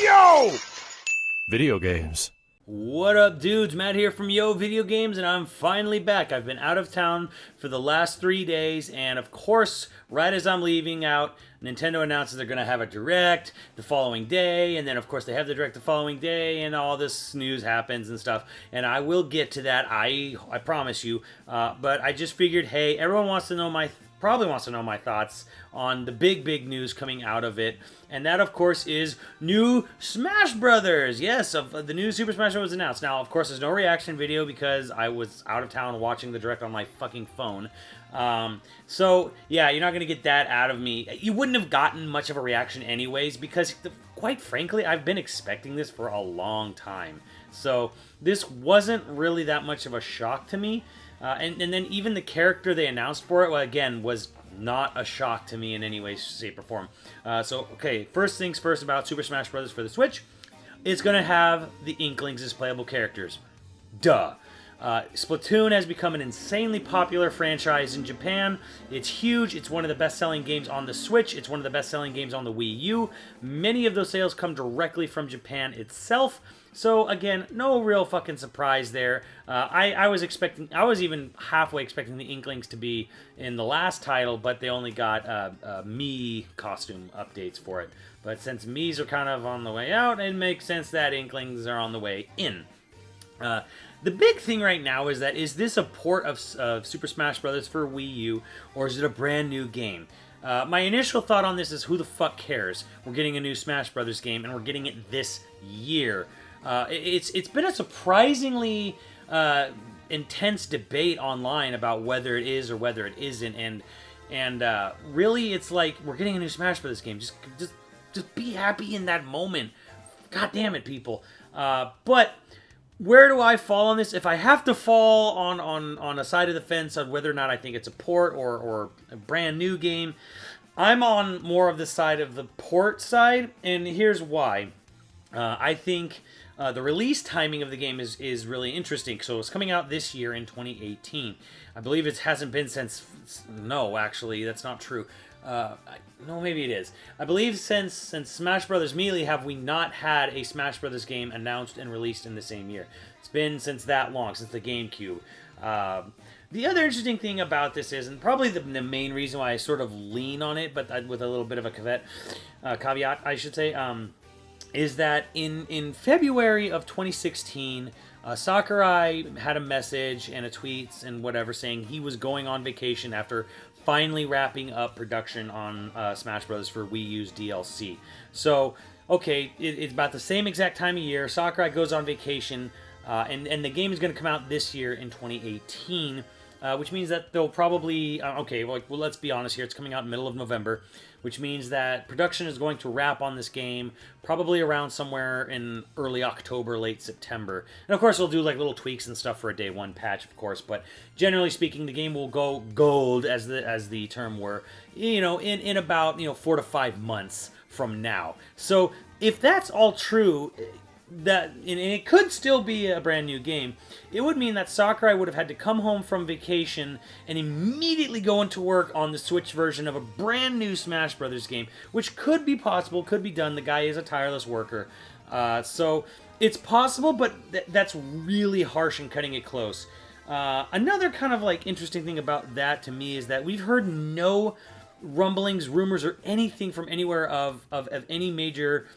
Yo! Video games. What up, dudes? Matt here from YoVideogames, and I'm finally back. I've been out of town for the last 3 days, and of course, right as I'm leaving out, Nintendo announces they're going to have a Direct the following day, and then of course they have the Direct the following day, and all this news happens and stuff, and I will get to that, I promise you, but I just figured, hey, everyone wants to know probably wants to know my thoughts on the big news coming out of it, and that of course is new Smash Brothers. Yes, the new Super Smash Bros. Was announced. Now, of course, there's no reaction video because I was out of town watching the Direct on my fucking phone. So yeah, you're not gonna get that out of me. You wouldn't have gotten much of a reaction anyways because, quite frankly, I've been expecting this for a long time. So this wasn't really that much of a shock to me. And then even the character they announced for it, well, again, was not a shock to me in any way, shape, or form. So, okay, first things first about Super Smash Bros. For the Switch. It's going to have the Inklings as playable characters. Duh. Splatoon has become an insanely popular franchise in Japan. It's huge. It's one of the best-selling games on the Switch. It's one of the best-selling games on the Wii U. Many of those sales come directly from Japan itself. So, again, no real fucking surprise there. I was even halfway expecting the Inklings to be in the last title, but they only got Mii costume updates for it. But since Mii's are kind of on the way out, it makes sense that Inklings are on the way in. The big thing right now is this a port of Super Smash Bros. For Wii U, or is it a brand new game? My initial thought on this is, who the fuck cares? We're getting a new Smash Bros. Game, and we're getting it this year. It's been a surprisingly intense debate online about whether it is or whether it isn't, and really, it's like, we're getting a new Smash Bros. Game. Just be happy in that moment. God damn it, people. But where do I fall on this? If I have to fall on a side of the fence on whether or not I think it's a port or a brand new game, I'm on more of the side of the port side, and here's why. I think the release timing of the game is really interesting. So it's coming out this year in 2018. I believe it hasn't been since... No, actually, that's not true. No, maybe it is. I believe since Smash Bros. Melee have we not had a Smash Bros. Game announced and released in the same year. It's been since that long, since the GameCube. The other interesting thing about this is, and probably the main reason why I sort of lean on it, but with a little bit of a caveat, I should say, is that in February of 2016, Sakurai had a message and a tweet and whatever saying he was going on vacation after finally wrapping up production on Smash Bros. For Wii U's DLC. So, okay, it's about the same exact time of year. Sakurai goes on vacation, and the game is going to come out this year in 2018, which means that they'll probably... okay, well, let's be honest here. It's coming out in the middle of November, which means that production is going to wrap on this game probably around somewhere in early October, late September. And of course, they'll do like little tweaks and stuff for a day one patch, of course. But generally speaking, the game will go gold, as the term were, in about 4 to 5 months from now. So if that's all true, and it could still be a brand new game, it would mean that Sakurai would have had to come home from vacation and immediately go into work on the Switch version of a brand new Smash Brothers game, which could be possible, could be done. The guy is a tireless worker. So it's possible, but that's really harsh and cutting it close. Another kind of like interesting thing about that to me is that we've heard no rumblings, rumors, or anything from anywhere of any major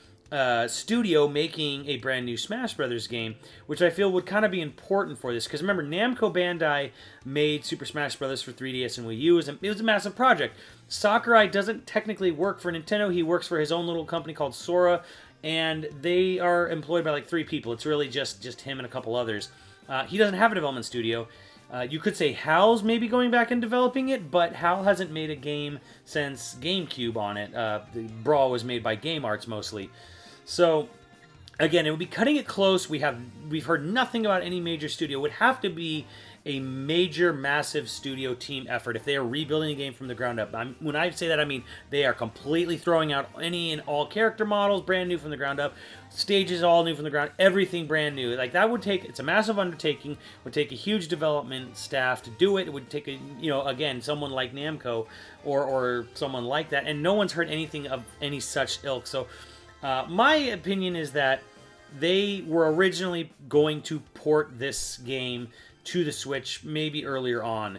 studio making a brand new Smash Brothers game, which I feel would kind of be important for this, because remember, Namco Bandai made Super Smash Brothers for 3DS and Wii U. It was a massive project. Sakurai doesn't technically work for Nintendo. He works for his own little company called Sora, and they are employed by like 3 people. It's really just him and a couple others. He doesn't have a development studio. You could say Hal's maybe going back and developing it, but Hal hasn't made a game since GameCube on it. The Brawl was made by Game Arts mostly. So, again, it would be cutting it close. We've heard nothing about any major studio. It would have to be a major, massive studio team effort if they are rebuilding a game from the ground up. When I say that, I mean they are completely throwing out any and all character models, brand new from the ground up, stages all new from the ground, everything brand new. Like, that would take... It's a massive undertaking. It would take a huge development staff to do it. It would take again, someone like Namco or someone like that. And no one's heard anything of any such ilk. So My opinion is that they were originally going to port this game to the Switch maybe earlier on,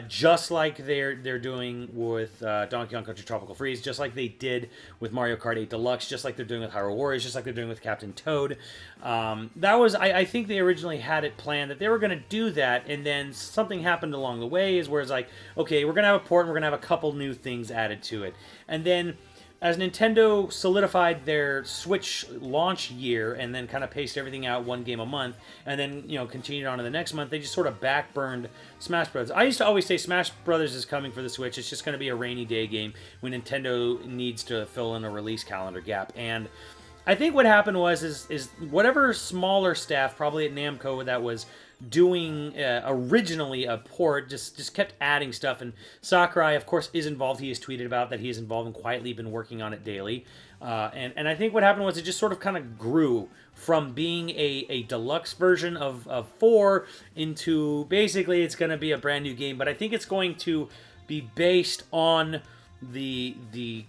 just like they're doing with Donkey Kong Country Tropical Freeze, just like they did with Mario Kart 8 Deluxe, just like they're doing with Hyrule Warriors, just like they're doing with Captain Toad. That was, I think they originally had it planned that they were going to do that, and then something happened along the way, is where it's like, okay, we're going to have a port, and we're going to have a couple new things added to it. And then as Nintendo solidified their Switch launch year and then kind of paced everything out one game a month and then, continued on to the next month, they just sort of backburned Smash Brothers. I used to always say Smash Brothers is coming for the Switch. It's just going to be a rainy day game when Nintendo needs to fill in a release calendar gap. And I think what happened was is whatever smaller staff, probably at Namco, that was doing originally a port, just kept adding stuff. And Sakurai, of course, is involved. He has tweeted about that he is involved and quietly been working on it daily. And I think what happened was it just sort of kind of grew from being a deluxe version of 4 into basically it's going to be a brand new game. But I think it's going to be based on the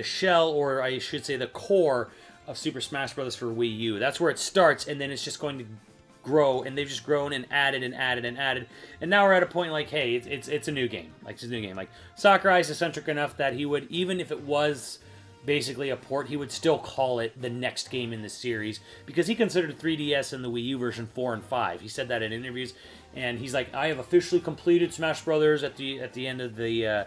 shell, or I should say the core of Super Smash Bros. For Wii U. That's where it starts, and then it's just going to grow, and they've just grown and added and added and added, and now we're at a point like, hey, it's a new game. Like, it's a new game. Like, Sakurai is eccentric enough that he would, even if it was basically a port, he would still call it the next game in the series, because he considered 3DS and the Wii U version 4 and 5. He said that in interviews, and he's like, I have officially completed Smash Brothers at the end of the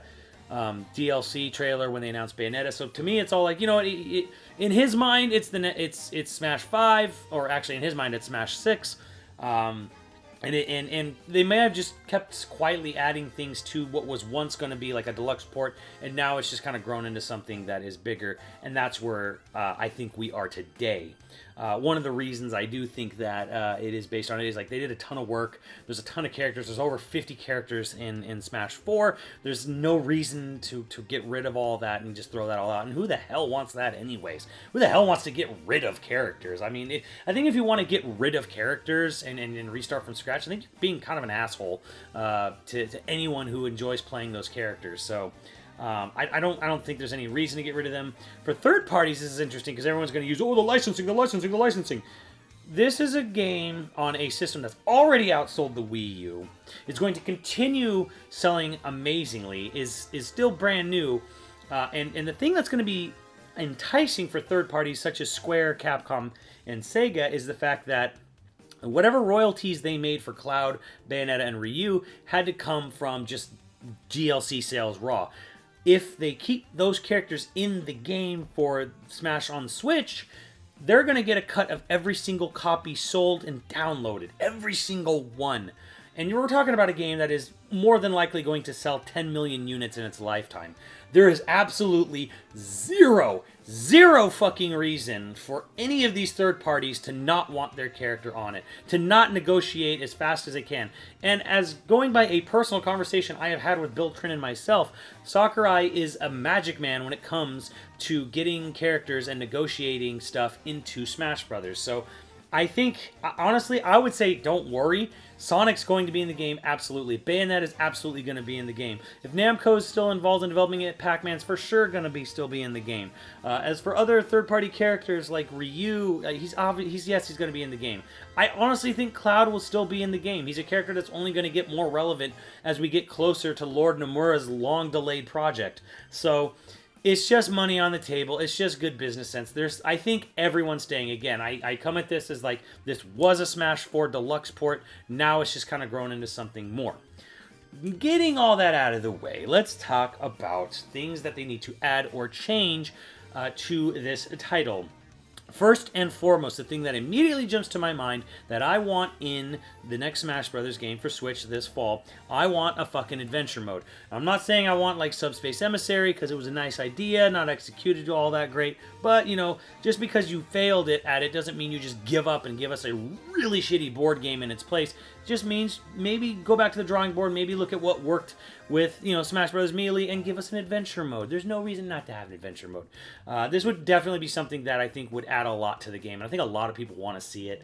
DLC trailer when they announced Bayonetta. So to me, it's all like, in his mind, it's Smash 5, or actually in his mind, it's Smash 6. And they may have just kept quietly adding things to what was once going to be like a deluxe port, and now it's just kind of grown into something that is bigger, and that's where I think we are today. One of the reasons I do think that it is based on it is, like, they did a ton of work. There's a ton of characters. There's over 50 characters in Smash 4. There's no reason to get rid of all that and just throw that all out. And who the hell wants that anyways? Who the hell wants to get rid of characters? I mean, I think if you want to get rid of characters and restart from scratch, I think you're being kind of an asshole to anyone who enjoys playing those characters. So I don't think there's any reason to get rid of them. For third parties, this is interesting because everyone's going to use, the licensing. This is a game on a system that's already outsold the Wii U. It's going to continue selling amazingly, is still brand new. And the thing that's going to be enticing for third parties such as Square, Capcom, and Sega is the fact that whatever royalties they made for Cloud, Bayonetta, and Ryu had to come from just DLC sales raw. If they keep those characters in the game for Smash on Switch, they're going to get a cut of every single copy sold and downloaded. Every single one. And you're talking about a game that is more than likely going to sell 10 million units in its lifetime. There is absolutely zero fucking reason for any of these third parties to not want their character on it, to not negotiate as fast as they can. And as going by a personal conversation I have had with Bill Trin and myself, Sakurai is a magic man when it comes to getting characters and negotiating stuff into Smash Brothers. So I think, honestly, I would say don't worry. Sonic's going to be in the game, absolutely. Bayonetta is absolutely going to be in the game. If Namco is still involved in developing it, Pac-Man's for sure going to still be in the game. As for other third-party characters like Ryu, he's going to be in the game. I honestly think Cloud will still be in the game. He's a character that's only going to get more relevant as we get closer to Lord Nomura's long-delayed project. So it's just money on the table. It's just good business sense. I think everyone's staying. Again, I come at this as like, this was a Smash 4 Deluxe port. Now it's just kind of grown into something more. Getting all that out of the way, let's talk about things that they need to add or change to this title. First and foremost, the thing that immediately jumps to my mind that I want in the next Smash Brothers game for Switch this fall, I want a fucking adventure mode. I'm not saying I want like Subspace Emissary because it was a nice idea, not executed all that great, but just because you failed at it doesn't mean you just give up and give us a really shitty board game in its place. It just means maybe go back to the drawing board, maybe look at what worked with Smash Bros. Melee and give us an adventure mode. There's no reason not to have an adventure mode. This would definitely be something that I think would add a lot to the game, and I think a lot of people want to see it,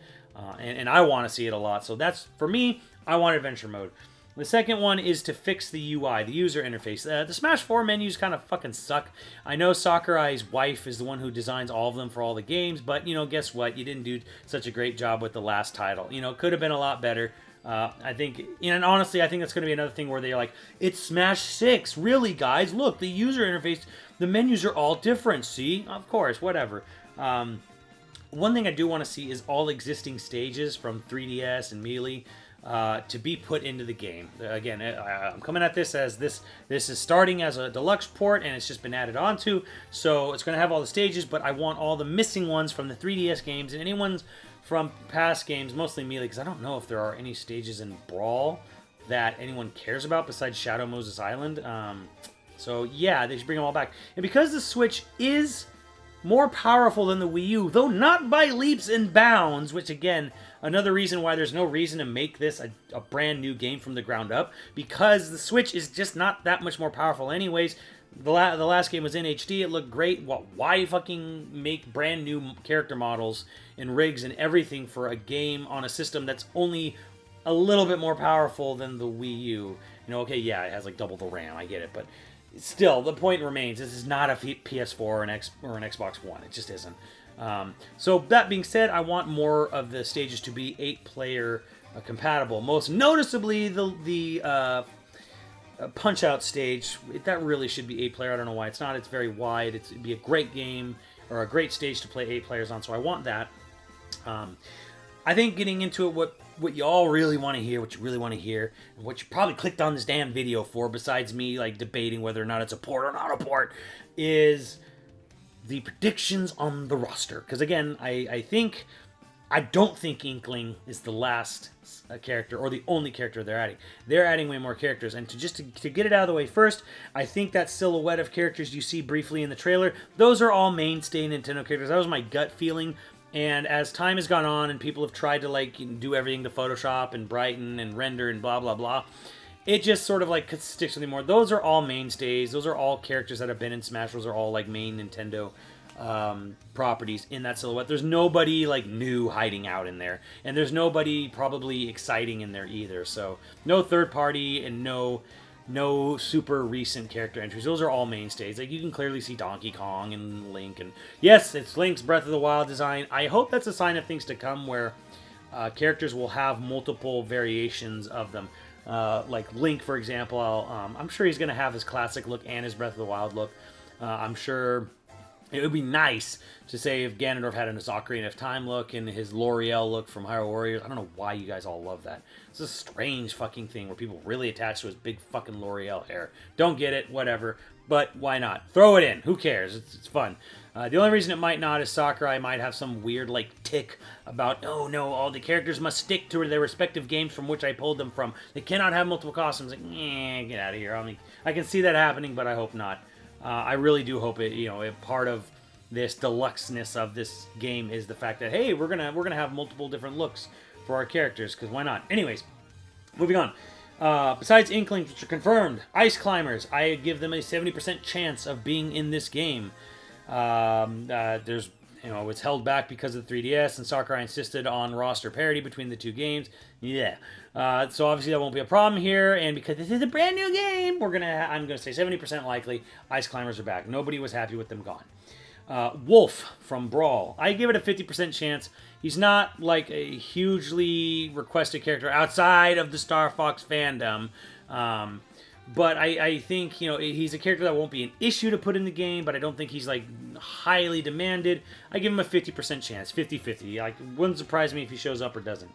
and I want to see it a lot. So that's, for me, I want adventure mode. The second one is to fix the UI, the user interface. The Smash 4 menus kind of fucking suck. I know Sakurai's wife is the one who designs all of them for all the games, but, you know, guess what? You didn't do such a great job with the last title. You know, it could have been a lot better. I think, and honestly, I think that's going to be another thing where they're like, it's Smash 6. Really, guys? Look, the user interface, the menus are all different. See? Of course, whatever. One thing I do want to see is all existing stages from 3DS and Melee to be put into the game. Again, I'm coming at this as this is starting as a deluxe port and it's just been added onto, so it's going to have all the stages, but I want all the missing ones from the 3DS games and any ones from past games, mostly Melee, because I don't know if there are any stages in Brawl that anyone cares about besides Shadow Moses Island. So yeah, they should bring them all back. And because the Switch is more powerful than the Wii U, though not by leaps and bounds, which again, another reason why there's no reason to make this a brand new game from the ground up, because the Switch is just not that much more powerful anyways. The last game was in HD, it looked great. Why fucking make brand new character models and rigs and everything for a game on a system that's only a little bit more powerful than the Wii U? You know, okay, yeah, it has like double the RAM, I get it, but still, the point remains, this is not a PS4 or an Xbox One. It just isn't. So that being said, I want more of the stages to be 8-player compatible. Most noticeably, the Punch-Out stage. That really should be 8-player. I don't know why it's not. It's very wide. It'd be a great game, or a great stage to play 8 players on, so I want that. I think getting into it, what you all really want to hear, what you really want to hear, and what you probably clicked on this damn video for, besides me like debating whether or not it's a port or not a port, is the predictions on the roster. Because again, I don't think Inkling is the last character or the only character they're adding. They're adding way more characters, and to get it out of the way first, I think that silhouette of characters you see briefly in the trailer, those are all mainstay Nintendo characters. That was my gut feeling. And as time has gone on and people have tried to like do everything to Photoshop and brighten and render and blah, blah, blah, it just sort of like sticks with me more. Those are all mainstays. Those are all characters that have been in Smash. Those are all like main Nintendo properties in that silhouette. There's nobody like new hiding out in there. And there's nobody probably exciting in there either. So no third party and no super recent character entries. Those are all mainstays. Like, you can clearly see Donkey Kong and Link, and yes, it's Link's Breath of the Wild design. I hope that's a sign of things to come, where characters will have multiple variations of them. Like Link, for example, I'm sure he's going to have his classic look and his Breath of the Wild look. I'm sure it would be nice to say if Ganondorf had an Ocarina of Time look and his L'Oreal look from Hyrule Warriors. I don't know why you guys all love that. It's a strange fucking thing where people really attach to his big fucking L'Oreal hair. Don't get it, whatever. But why not? Throw it in. Who cares? It's fun. The only reason it might not is Sakurai might have some weird like tick about, oh no, all the characters must stick to their respective games from which I pulled them from. They cannot have multiple costumes. Like, get out of here. I mean, I can see that happening, but I hope not. I really do hope it. You know, a part of this deluxeness of this game is the fact that, hey, we're gonna have multiple different looks for our characters, because why not? Anyways, moving on. Besides Inklings, which are confirmed, Ice Climbers, I give them a 70% chance of being in this game. There's, you know, it's held back because of the 3DS, and Sakurai insisted on roster parity between the two games. Yeah. So obviously that won't be a problem here, and because this is a brand new game, I'm gonna say 70% likely Ice Climbers are back. Nobody was happy with them gone. Wolf from Brawl, I give it a 50% chance. He's not like a hugely requested character outside of the Star Fox fandom, but I think, you know, he's a character that won't be an issue to put in the game, but I don't think he's like highly demanded. I give him a 50% chance, 50-50. Like, wouldn't surprise me if he shows up or doesn't.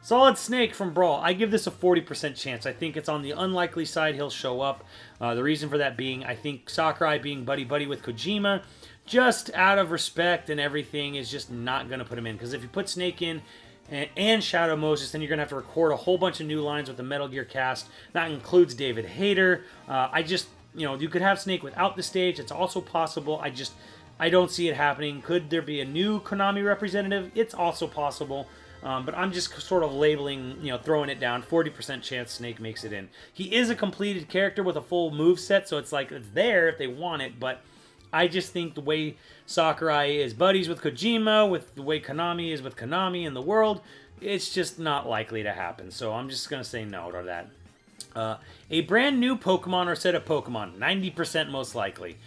Solid Snake from Brawl, I give this a 40% chance. I think it's on the unlikely side he'll show up. The reason for that being, I think Sakurai being buddy-buddy with Kojima, just out of respect and everything, is just not going to put him in. Because if you put Snake in and Shadow Moses, then you're going to have to record a whole bunch of new lines with the Metal Gear cast. That includes David Hayter. You know, you could have Snake without the stage. It's also possible. I don't see it happening. Could there be a new Konami representative? It's also possible. But I'm just sort of labeling, you know, throwing it down. 40% chance Snake makes it in. He is a completed character with a full move set, so it's like it's there if they want it, but I just think the way Sakurai is buddies with Kojima, with the way Konami is with Konami in the world, it's just not likely to happen. So I'm just going to say no to that. A brand new Pokemon or set of Pokemon, 90% most likely.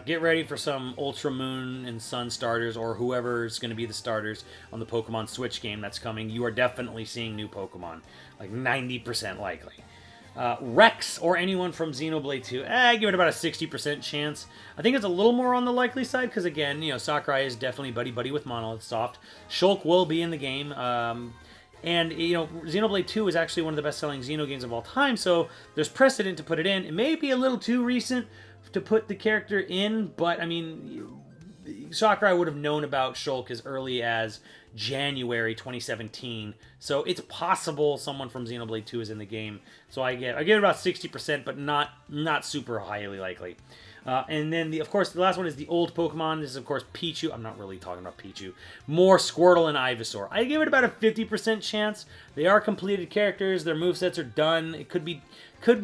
Get ready for some Ultra Moon and Sun starters, or whoever's going to be the starters on the Pokemon Switch game that's coming. You are definitely seeing new Pokemon, like 90% likely. Rex or anyone from Xenoblade 2, give it about a 60% chance. I think it's a little more on the likely side because, again, Sakurai is definitely buddy-buddy with Monolith Soft. Shulk will be in the game. And, Xenoblade 2 is actually one of the best-selling Xeno games of all time, so there's precedent to put it in. It may be a little too recent to put the character in, but, I mean, Sakurai would have known about Shulk as early as January 2017, so it's possible someone from Xenoblade 2 is in the game. So I give it about 60%, but not super highly likely. And then, of course, the last one is the old Pokemon. This is, of course, Pichu. I'm not really talking about Pichu. More Squirtle and Ivysaur. I give it about a 50% chance. They are completed characters. Their movesets are done. It could be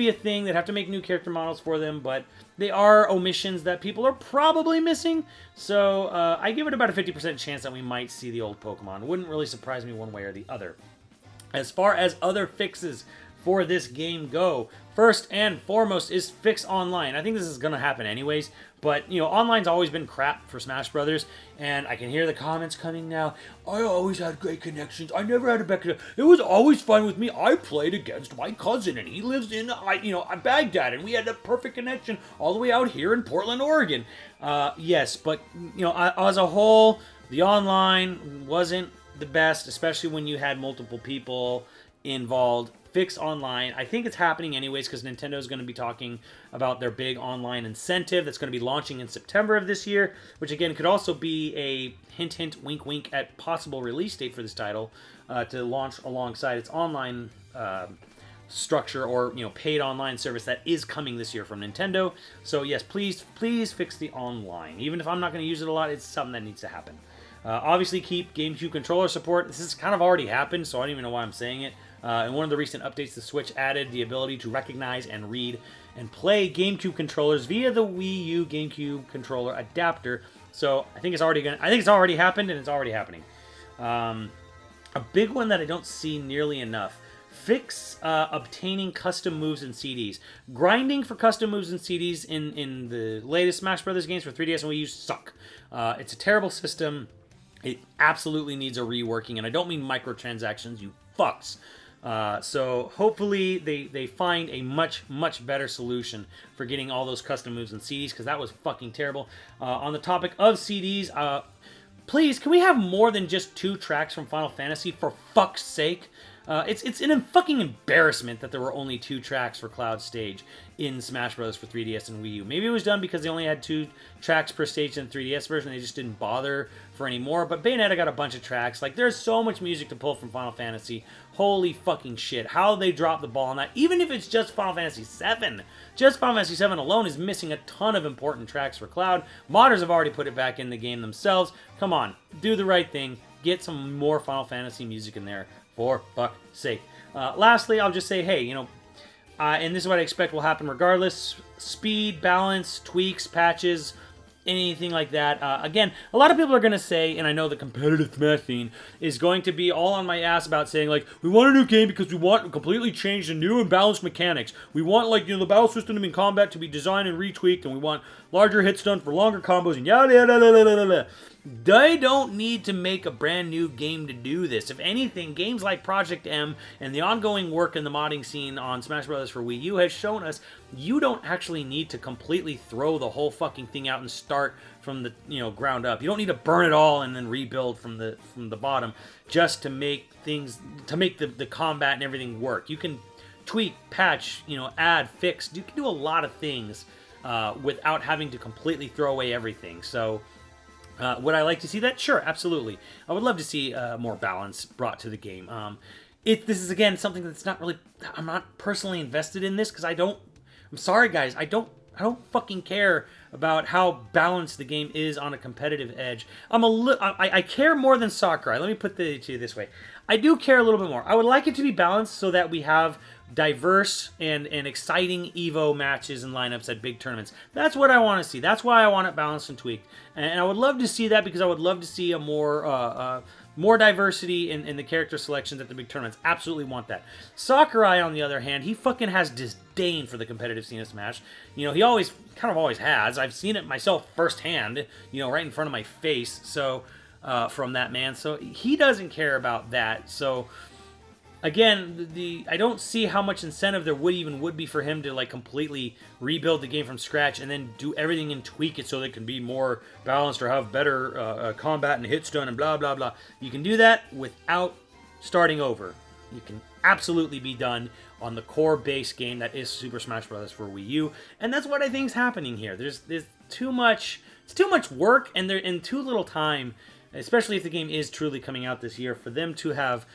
a thing. They'd have to make new character models for them, but they are omissions that people are probably missing. So I give it about a 50% chance that we might see the old Pokemon. It wouldn't really surprise me one way or the other. As far as other fixes for this game go, first and foremost is fix online. I think this is going to happen anyways, but, online's always been crap for Smash Brothers, and I can hear the comments coming now. I always had great connections. I never had a bad connection. It was always fun with me. I played against my cousin, and he lives in, Baghdad, and we had a perfect connection all the way out here in Portland, Oregon. Yes, but, as a whole, the online wasn't the best, especially when you had multiple people involved. Fix online. I think it's happening anyways because Nintendo is going to be talking about their big online incentive that's going to be launching in September of this year, which again could also be a hint, hint, wink, wink at possible release date for this title to launch alongside its online structure or paid online service that is coming this year from Nintendo. So yes, please fix the online. Even if I'm not going to use it a lot, it's something that needs to happen. Obviously, keep GameCube controller support. This has kind of already happened, so I don't even know why I'm saying it. In one of the recent updates, the Switch added the ability to recognize and read and play GameCube controllers via the Wii U GameCube controller adapter. So I think it's already happened, and it's already happening. A big one that I don't see nearly enough. Fix obtaining custom moves and CDs. Grinding for custom moves and CDs in the latest Smash Brothers games for 3DS and Wii U suck. It's a terrible system. It absolutely needs a reworking, and I don't mean microtransactions, you fucks. So hopefully they find a much better solution for getting all those custom moves and CDs, because that was fucking terrible. On the topic of CDs, please, can we have more than just 2 tracks from Final Fantasy, for fuck's sake? It's an fucking embarrassment that there were only 2 tracks for Cloud Stage in Smash Bros. For 3DS and Wii U. Maybe it was done because they only had 2 tracks per stage in the 3DS version. They just didn't bother for any more. But Bayonetta got a bunch of tracks. Like, there's so much music to pull from Final Fantasy. Holy fucking shit. How they dropped the ball on that. Even if it's just Final Fantasy VII. Just Final Fantasy VII alone is missing a ton of important tracks for Cloud. Modders have already put it back in the game themselves. Come on. Do the right thing. Get some more Final Fantasy music in there. For fuck's sake. Lastly, I'll just say, hey, and this is what I expect will happen regardless. Speed, balance, tweaks, patches, anything like that. Again, a lot of people are going to say, and I know the competitive Smash scene is going to be all on my ass about saying, like, we want a new game because we want to completely change the new and balanced mechanics. We want, like, the battle system in combat to be designed and retweaked, and we want larger hits done for longer combos, and yada yada yada yada yada. They don't need to make a brand new game to do this. If anything, games like Project M and the ongoing work in the modding scene on Smash Bros. For Wii U has shown us you don't actually need to completely throw the whole fucking thing out and start from the ground up. You don't need to burn it all and then rebuild from the bottom just to make the combat and everything work. You can tweak, patch, add, fix. You can do a lot of things without having to completely throw away everything. So. Would I like to see that? Sure, absolutely. I would love to see more balance brought to the game. This is, again, something that's not really... I'm not personally invested in this because I don't... I'm sorry, guys. I don't fucking care about how balanced the game is on a competitive edge. I care more than Sakurai. Let me put it to you this way. I do care a little bit more. I would like it to be balanced so that we have diverse and exciting EVO matches and lineups at big tournaments. That's what I want to see. That's why I want it balanced and tweaked. And I would love to see that because I would love to see a more more diversity in the character selections at the big tournaments. Absolutely want that. Sakurai, on the other hand, he fucking has disdain for the competitive scene of Smash. You know, he kind of always has. I've seen it myself firsthand, you know, right in front of my face. So, from that man. So, he doesn't care about that. So, again, I don't see how much incentive there would be for him to like completely rebuild the game from scratch and then do everything and tweak it so that it can be more balanced or have better combat and hit stun and blah blah blah. You can do that without starting over. You can absolutely be done on the core base game that is Super Smash Bros. For Wii U, and that's what I think is happening here. There's too much. It's too much work, and they're in too little time, especially if the game is truly coming out this year, for them to have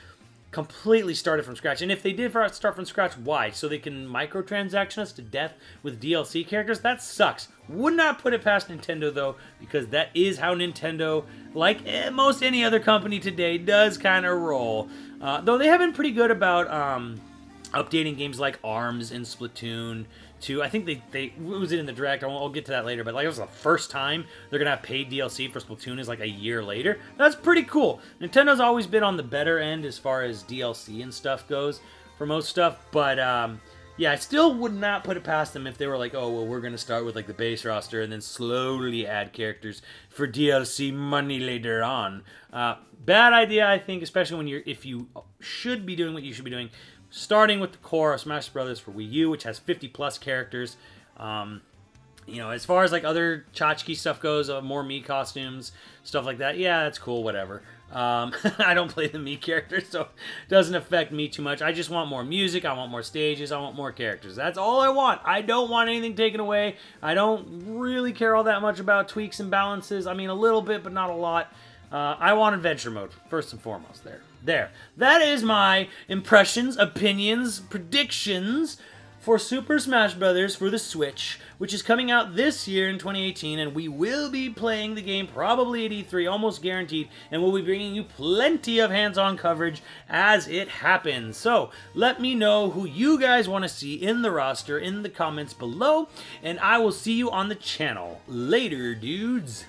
completely started from scratch. And if they did start from scratch, why? So they can microtransaction us to death with DLC characters? That sucks. Would not put it past Nintendo, though, because that is how Nintendo, like most any other company today, does kind of roll. Though they have been pretty good about updating games like ARMS and Splatoon 2. I think they what was it in the direct? I'll get to that later, but like it was the first time they're gonna have paid DLC for Splatoon is like a year later. That's pretty cool. Nintendo's always been on the better end as far as DLC and stuff goes for most stuff, but yeah, I still would not put it past them if they were like, oh well, we're gonna start with like the base roster and then slowly add characters for DLC money later on. Bad idea, I think, especially when if you should be doing what you should be doing. Starting with the core of Smash Bros. For Wii U, which has 50 plus characters. You know, as far as like other tchotchke stuff goes, more Mii costumes, stuff like that, yeah, that's cool, whatever. I don't play the Mii characters, so it doesn't affect me too much. I just want more music, I want more stages, I want more characters. That's all I want. I don't want anything taken away. I don't really care all that much about tweaks and balances. I mean, a little bit, but not a lot. I want adventure mode, first and foremost, There. That is my impressions, opinions, predictions for Super Smash Bros. For the Switch, which is coming out this year in 2018, and we will be playing the game probably at E3, almost guaranteed, and we'll be bringing you plenty of hands-on coverage as it happens. So, let me know who you guys want to see in the roster in the comments below, and I will see you on the channel. Later, dudes.